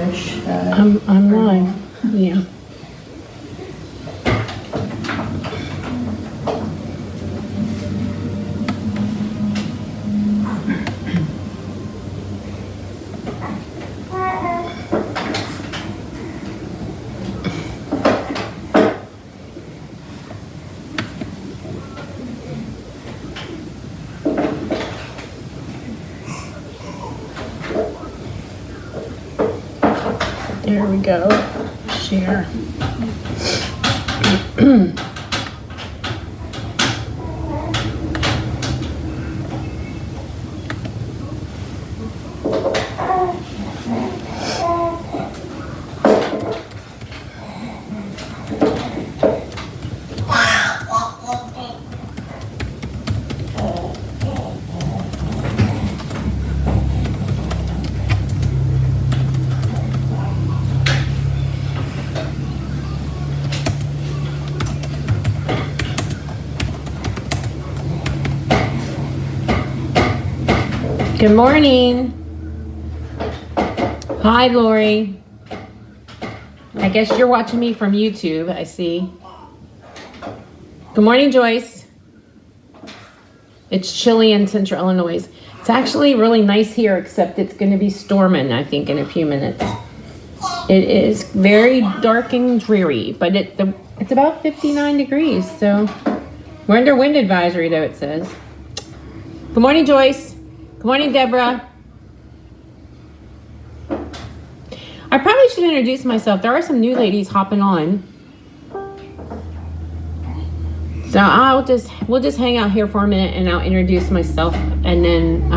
push. I'm live. Yeah. There we go. Share. Good morning. Hi, Lori. I guess you're watching me from YouTube, I see. Good morning, Joyce. It's chilly in central Illinois. It's actually really nice here, except it's going to be storming, I think, in a few minutes. It is very dark and dreary, but it's about 59 degrees, so we're under wind advisory, though, it says. Good morning, Joyce. Good morning, Deborah. I probably should introduce myself. There are some new ladies hopping on. So we'll just hang out here for a minute and I'll introduce myself, and then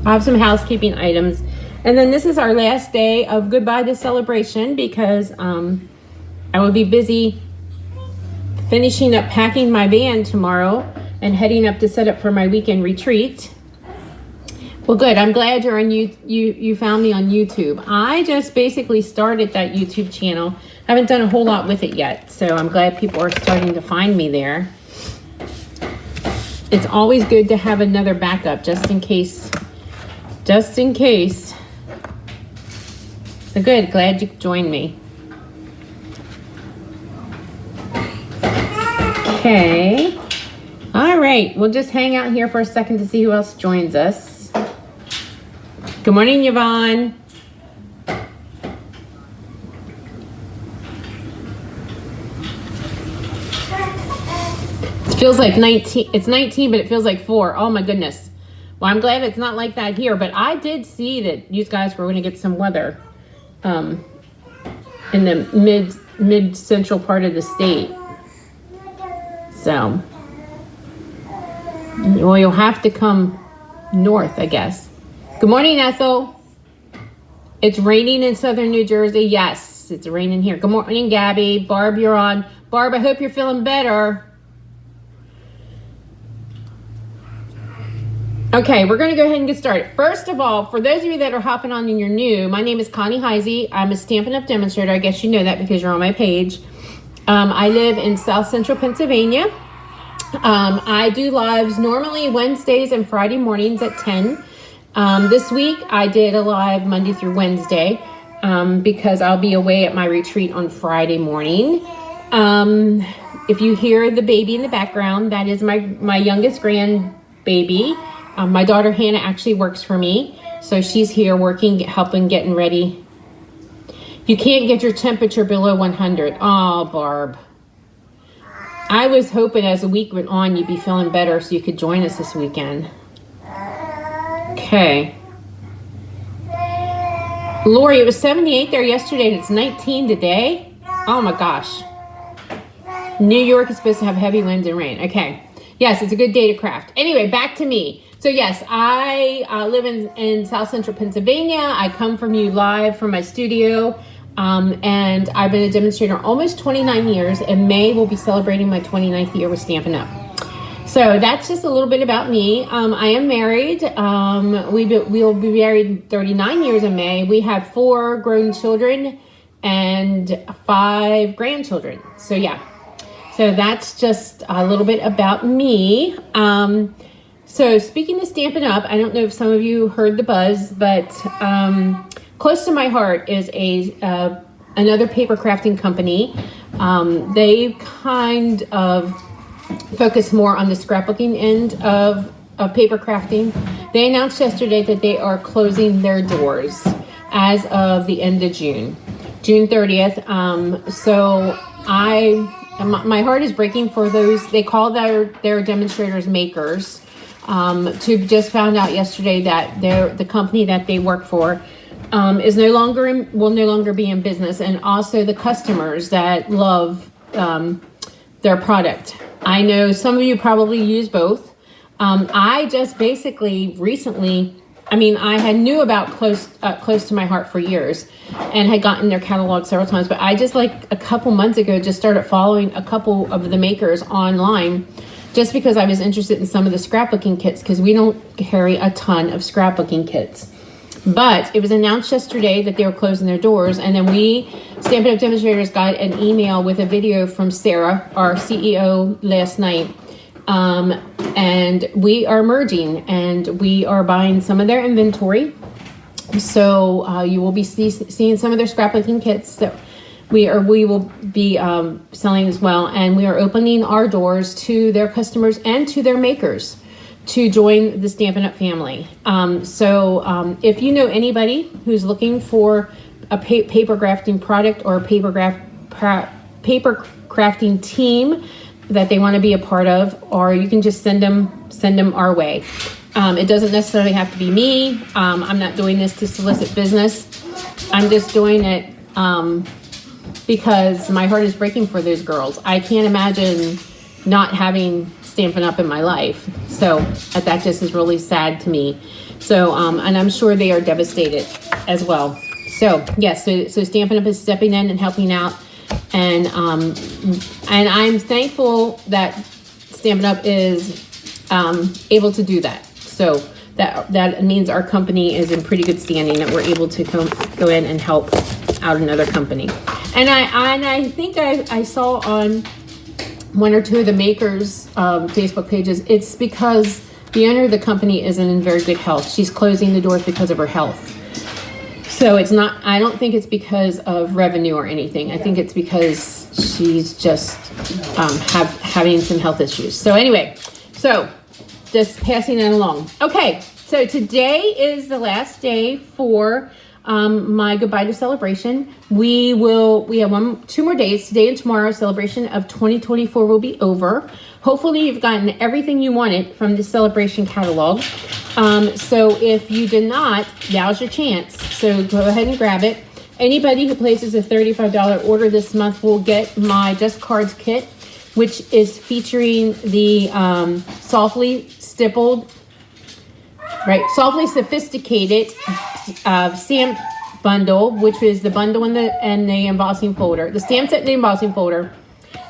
I have some housekeeping items. And then this is our last day of Goodbye to Celebration, because I will be busy finishing up packing my van tomorrow and heading up to set up for my weekend retreat. Well, good. I'm glad you're on you found me on YouTube. I just basically started that YouTube channel. I haven't done a whole lot with it yet, so I'm glad people are starting to find me there. It's always good to have another backup just in case. Just in case. So good. Glad you joined me. Okay. All right. We'll just hang out here for a second to see who else joins us. Good morning, Yvonne. It feels like 19. It's 19, but it feels like 4. Oh my goodness. Well, I'm glad it's not like that here, but I did see that you guys were going to get some weather in the mid-central part of the state. So, well, you'll have to come north, I guess. Good morning, Ethel. It's raining in southern New Jersey. Yes, it's raining here. Good morning, Gabby. Barb, you're on. Barb, I hope you're feeling better. Okay, we're going to go ahead and get started. First of all, for those of you that are hopping on and you're new, my name is Connie Heisey. I'm a Stampin' Up! Demonstrator. I guess you know that because you're on my page. I live in South Central Pennsylvania. I do lives normally Wednesdays and Friday mornings at 10. This week I did a live Monday through Wednesday because I'll be away at my retreat on Friday morning. If you hear the baby in the background, that is my youngest grandbaby. My daughter Hannah actually works for me, so she's here working, helping, getting ready. You can't get your temperature below 100. Oh, Barb. I was hoping as the week went on you'd be feeling better so you could join us this weekend. Okay. Lori, it was 78 there yesterday and it's 19 today. Oh my gosh. New York is supposed to have heavy winds and rain. Okay. Yes, it's a good day to craft. Anyway, back to me. So yes, I live in South Central Pennsylvania. I come from you live from my studio. And I've been a demonstrator almost 29 years. In May, we'll be celebrating my 29th year with Stampin' Up! So that's just a little bit about me. I am married. We'll be married 39 years in May. We have 4 grown children and 5 grandchildren. So yeah, so that's just a little bit about me. So speaking of Stampin' Up!, I don't know if some of you heard the buzz, but close to my heart is another paper crafting company. They kind of focus more on the scrapbooking end of paper crafting. They announced yesterday that they are closing their doors as of the end of June 30th. So my heart is breaking for those. They call their demonstrators makers. To just found out yesterday that the company that they work for will no longer be in business, and also the customers that love their product. I know some of you probably use both. I just basically recently, I had knew about close to my heart for years and had gotten their catalog several times, but I just like a couple months ago just started following a couple of the makers online just because I was interested in some of the scrapbooking kits, because we don't carry a ton of scrapbooking kits. But it was announced yesterday that they were closing their doors, and then we, Stampin' Up! Demonstrators, got an email with a video from Sarah, our CEO, last night. And we are merging, and we are buying some of their inventory. So you will be seeing some of their scrapbooking kits that we will be selling as well. And we are opening our doors to their customers and to their makers to join the Stampin' Up! Family. So if you know anybody who's looking for a paper crafting product or a paper crafting team that they want to be a part of, or you can just send them our way. It doesn't necessarily have to be me. I'm not doing this to solicit business. I'm just doing it because my heart is breaking for those girls. I can't imagine not having Stampin' Up! In my life. So that just is really sad to me. So, and I'm sure they are devastated as well. So yes, so Stampin' Up! Is stepping in and helping out. And I'm thankful that Stampin' Up! Is able to do that. So that means our company is in pretty good standing, that we're able to go in and help out another company. And I think I saw on one or two of the makers' Facebook pages, it's because the owner of the company isn't in very good health. She's closing the doors because of her health. So it's not, I don't think it's because of revenue or anything. I think it's because she's just having some health issues. So anyway, so just passing that along. Okay, so today is the last day for my goodbye to Celebration. We have 2 more days, today and tomorrow. Celebration of 2024 will be over. Hopefully you've gotten everything you wanted from the Celebration catalog. So if you did not, now's your chance. So go ahead and grab it. Anybody who places a $35 order this month will get my Just Cards kit, which is featuring the softly sophisticated stamp bundle, which is the bundle and the embossing folder, the stamp set and the embossing folder,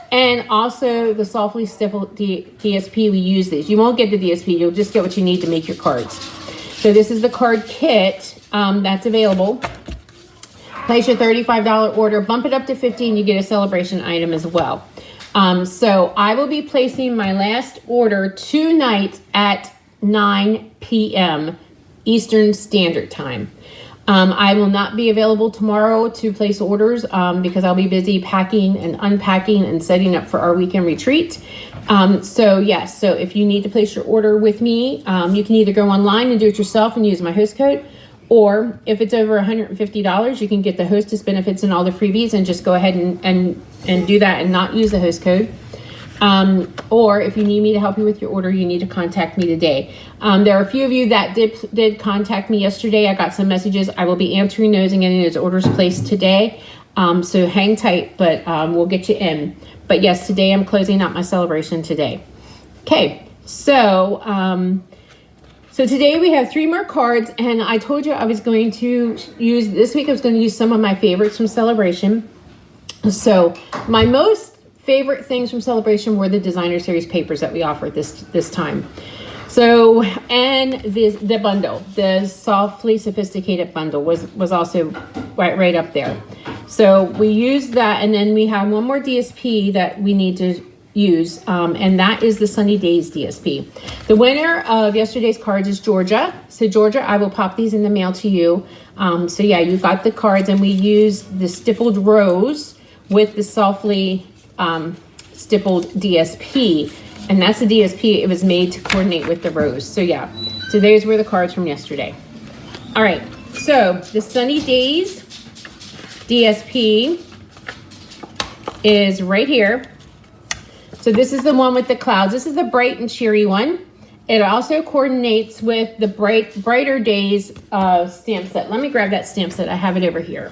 and also the softly stippled DSP. We use these. You won't get the DSP. You'll just get what you need to make your cards. So this is the card kit that's available. Place your $35 order, bump it up to $50, and you get a Celebration item as well. So I will be placing my last order tonight at 9 p.m. Eastern Standard Time. I will not be available tomorrow to place orders because I'll be busy packing and unpacking and setting up for our weekend retreat. So yes, so if you need to place your order with me, you can either go online and do it yourself and use my host code, or if it's over $150, you can get the hostess benefits and all the freebies and just go ahead and do that and not use the host code. Or if you need me to help you with your order, you need to contact me today. There are a few of you that did contact me yesterday. I got some messages. I will be answering those and getting those orders placed today. So hang tight, but we'll get you in. But yes, today I'm closing out my Celebration today. Okay, so today we have 3 more cards, and I told you I was going to use, this week I was going to use some of my favorites from Celebration. So my most favorite things from Celebration were the Designer Series papers that we offered this time. So, and the bundle, the softly sophisticated bundle was also right up there. So we used that, and then we have one more DSP that we need to use, and that is the Sunny Days DSP. The winner of yesterday's cards is Georgia. So Georgia, I will pop these in the mail to you. So yeah, you got the cards, and we used the stippled rose with the softly stippled DSP. And that's the DSP. It was made to coordinate with the rose. So yeah, so those were the cards from yesterday. All right, so the Sunny Days DSP is right here. So this is the one with the clouds. This is the bright and cheery one. It also coordinates with the Brighter Days stamp set. Let me grab that stamp set. I have it over here.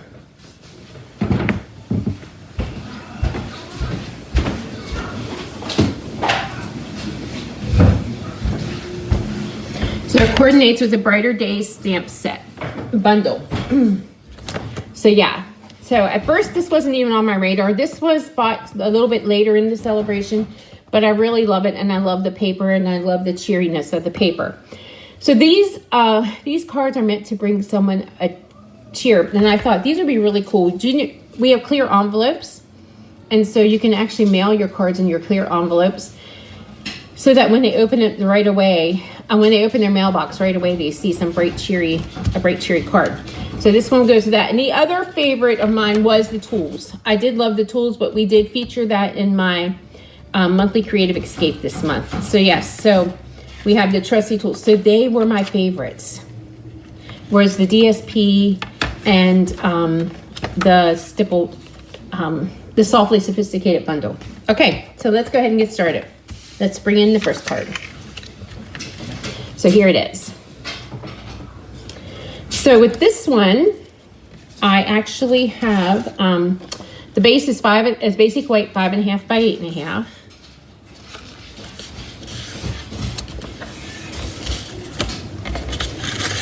So it coordinates with the Brighter Days stamp set bundle. So yeah. So at first this wasn't even on my radar. This was bought a little bit later in the celebration, but I really love it, and I love the paper, and I love the cheeriness of the paper. So these cards are meant to bring someone a cheer, and I thought these would be really cool. We have clear envelopes, and so you can actually mail your cards in your clear envelopes, so that when they open it right away, and when they open their mailbox right away, they see some a bright cheery card. So this one goes to that. And the other favorite of mine was the tools. I did love the tools, but we did feature that in my monthly creative escape this month. So yes, so we have the trusty tools. So they were my favorites. Whereas the DSP and the stippled, the softly sophisticated bundle. Okay, so let's go ahead and get started. Let's bring in the first card. So here it is. So with this one, I actually have, the base is basic weight 5.5 by 8.5.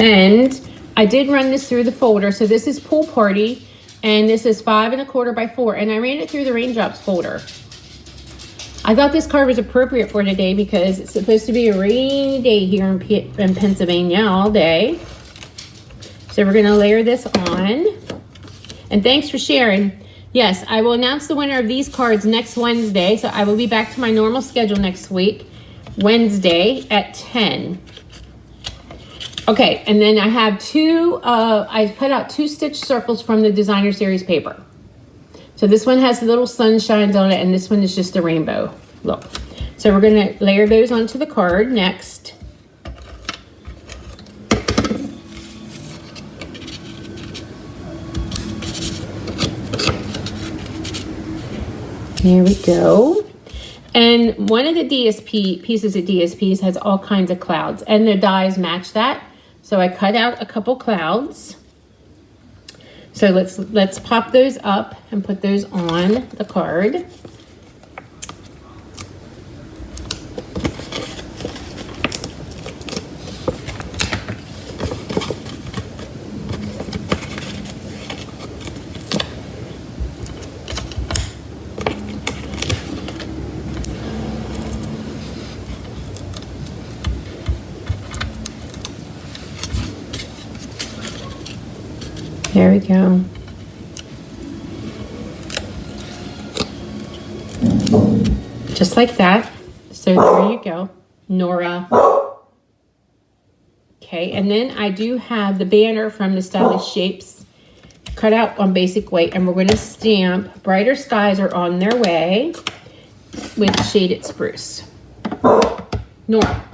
And I did run this through the folder. So this is Pool Party, and this is 5.25 by 4. And I ran it through the Raindrops folder. I thought this card was appropriate for today because it's supposed to be a rainy day here in Pennsylvania all day. So we're going to layer this on. And thanks for sharing. Yes, I will announce the winner of these cards next Wednesday. So I will be back to my normal schedule next week, Wednesday at 10. Okay, and then I have I cut out 2 stitch circles from the Designer Series paper. So this one has little sunshines on it, and this one is just a rainbow look. So we're going to layer those onto the card next. There we go. And one of the pieces of DSPs has all kinds of clouds, and the dies match that. So I cut out a couple clouds. So let's pop those up and put those on the card. There we go. Just like that. So there you go, Nora. Okay, and then I do have the banner from the Stylish Shapes cut out on basic weight, and we're going to stamp Brighter Skies Are On Their Way with Shaded Spruce. Nora.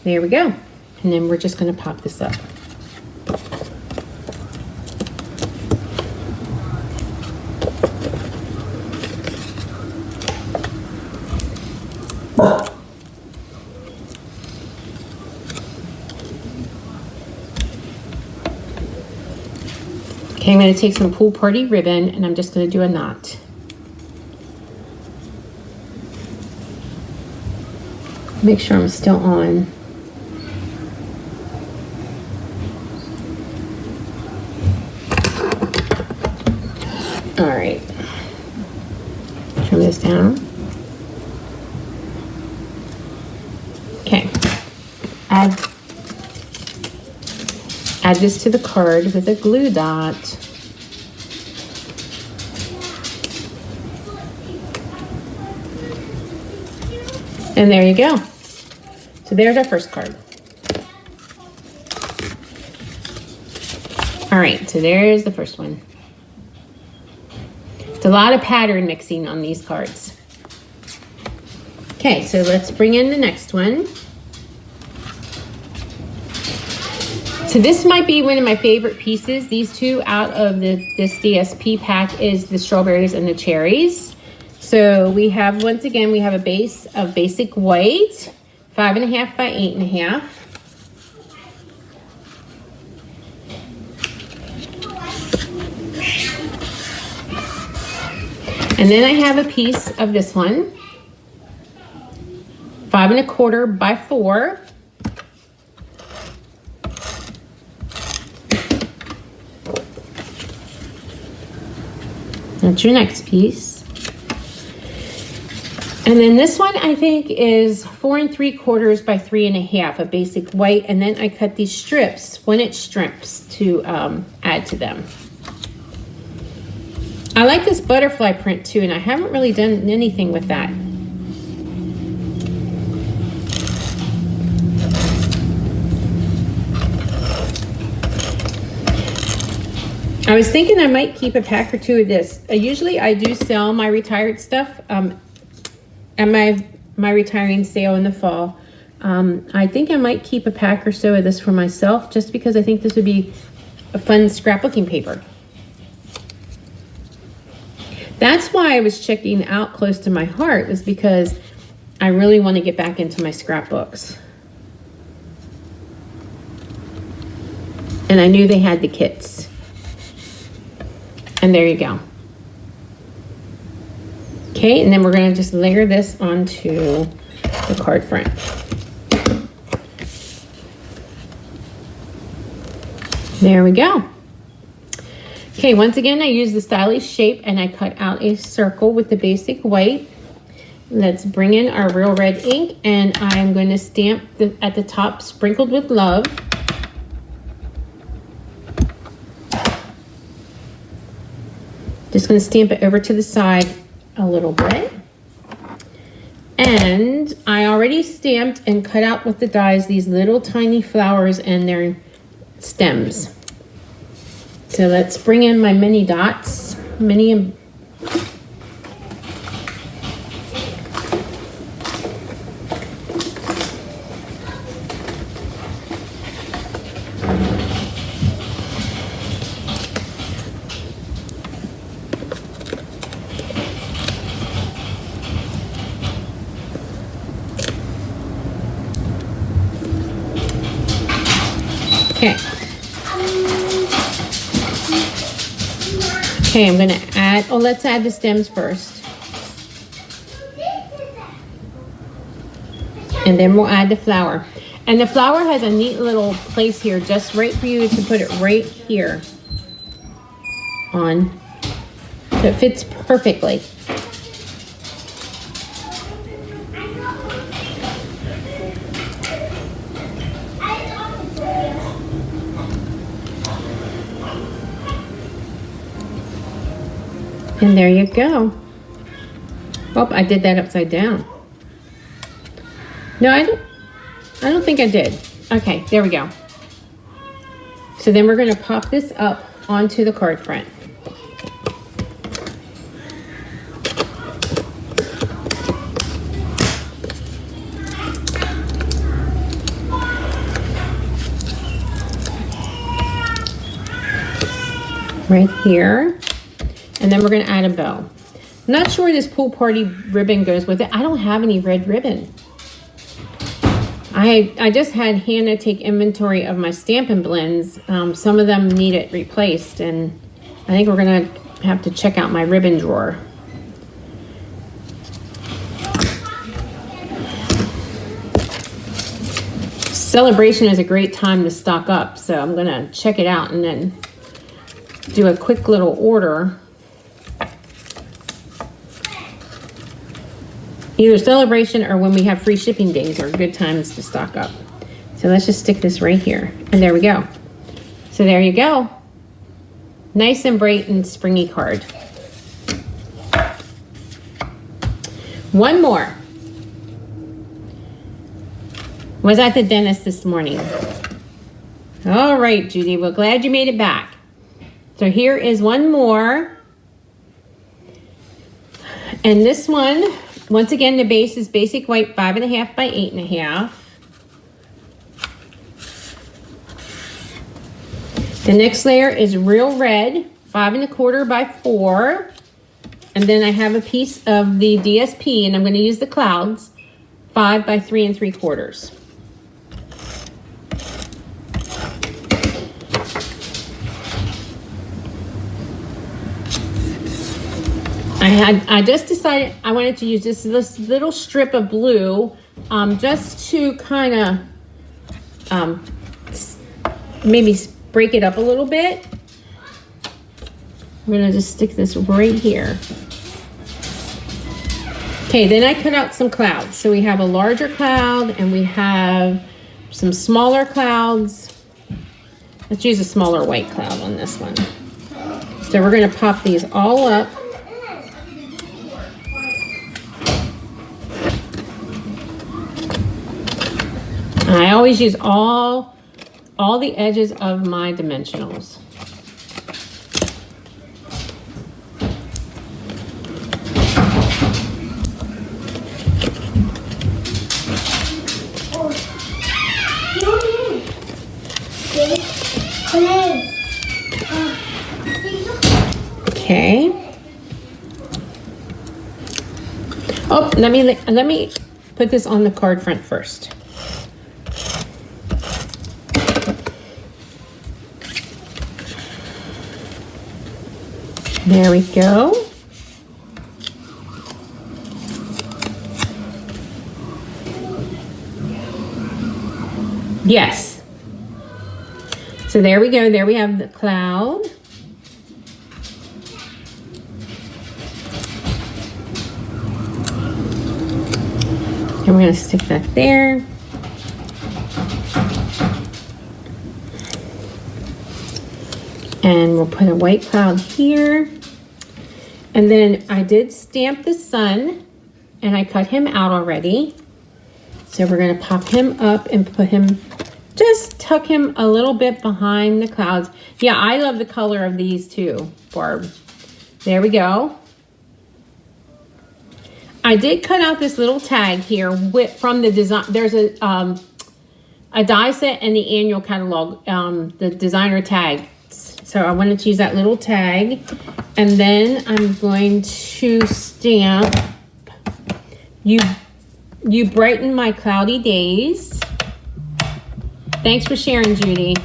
There we go. And then we're just going to pop this up. Okay, I'm going to take some Pool Party ribbon, and I'm just going to do a knot. Make sure I'm still on. All right, trim this down. Okay, add this to the card with a glue dot. And there you go. So there's our first card. All right, so there's the first one. It's a lot of pattern mixing on these cards. Okay, so let's bring in the next one. So this might be one of my favorite pieces. These two out of this DSP pack is the strawberries and the cherries. So we have, once again, we have a base of basic white, 5.5 by 8.5. And then I have a piece of this one, 5.25 by 4. That's your next piece. And then this one I think is 4 3/4 by 3.5, a basic white. And then I cut these strips, 1-inch strips, to add to them. I like this butterfly print too, and I haven't really done anything with that. I was thinking I might keep a pack or two of this. Usually I do sell my retired stuff at my retiring sale in the fall. I think I might keep a pack or so of this for myself, just because I think this would be a fun scrapbooking paper. That's why I was checking out Close to My Heart, was because I really want to get back into my scrapbooks. And I knew they had the kits. And there you go. Okay, and then we're going to just layer this onto the card front. There we go. Okay, once again, I use the stylish shape and I cut out a circle with the basic white. Let's bring in our real red ink, and I'm going to stamp at the top, sprinkled with love. Just going to stamp it over to the side a little bit. And I already stamped and cut out with the dies these little tiny flowers and their stems. So let's bring in my mini dots. Okay. Okay, I'm gonna add, let's add the stems first. And then we'll add the flower. And the flower has a neat little place here, just right for you to put it right here on. So it fits perfectly. And there you go. Oh, I did that upside down. No, I don't think I did. Okay, there we go. So then we're going to pop this up onto the card front. Right here. And then we're going to add a bow. I'm not sure this pool party ribbon goes with it. I don't have any red ribbon. I just had Hannah take inventory of my Stampin' Blends. Some of them need it replaced, and I think we're going to have to check out my ribbon drawer. Celebration is a great time to stock up, so I'm going to check it out and then do a quick little order. Either Celebration or when we have free shipping days are good times to stock up. So let's just stick this right here. And there we go. So there you go. Nice and bright and springy card. One more. Was at the dentist this morning. All right, Judy. Well, glad you made it back. So here is one more. And this one, once again, the base is basic white 5.5 by 8.5. The next layer is real red, 5.25 by 4. And then I have a piece of the DSP, and I'm going to use the clouds, 5 by 3 3/4. I just decided I wanted to use this little strip of blue just to kind of maybe break it up a little bit. I'm gonna just stick this right here. Okay, then I cut out some clouds. So we have a larger cloud and we have some smaller clouds. Let's use a smaller white cloud on this one. So we're gonna pop these all up. I always use all the edges of my dimensionals. Okay. Oh, let me put this on the card front first. There we go. Yes. So there we go. There we have the cloud. And we're going to stick that there. And we'll put a white cloud here. And then I did stamp the sun and I cut him out already. So we're going to pop him up and put him, just tuck him a little bit behind the clouds. Yeah, I love the color of these too, Barb. There we go. I did cut out this little tag here from the design. There's a die set and the annual catalog, the designer tag. So I wanted to use that little tag. And then I'm going to stamp, you brighten my cloudy days. Thanks for sharing, Judy.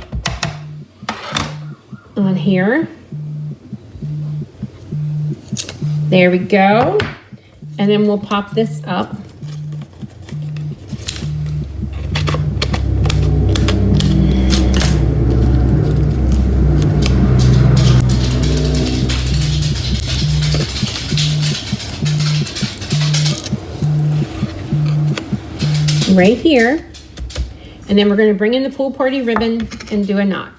On here. There we go. And then we'll pop this up. Right here. And then we're going to bring in the pool party ribbon and do a knot.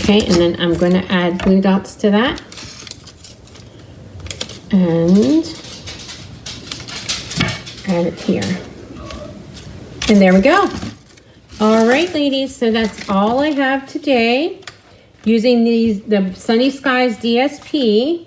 Okay, and then I'm going to add glue dots to that. And add it here. And there we go. All right, ladies, so that's all I have today using the Sunny Skies DSP.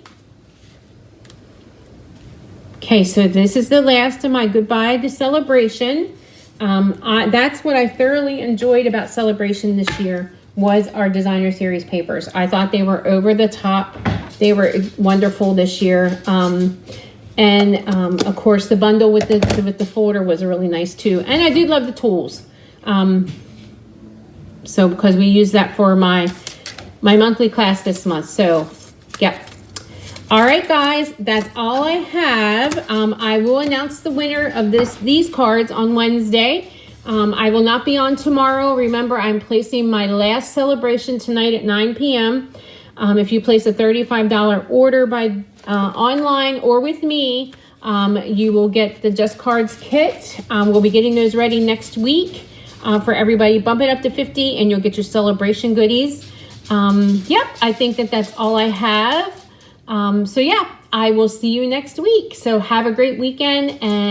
Okay, so this is the last of my goodbye to Celebration. That's what I thoroughly enjoyed about Celebration this year was our designer series papers. I thought they were over the top. They were wonderful this year. Of course, the bundle with the folder was really nice too. And I did love the tools. So because we use that for my monthly class this month. So, yeah. All right, guys, that's all I have. I will announce the winner of these cards on Wednesday. I will not be on tomorrow. Remember, I'm placing my last celebration tonight at 9 p.m. If you place a $35 order by online or with me, You will get the Just Cards kit. We'll be getting those ready next week for everybody. Bump it up to 50 and you'll get your celebration goodies. Yep, I think that that's all I have. So yeah, I will see you next week. So have a great weekend and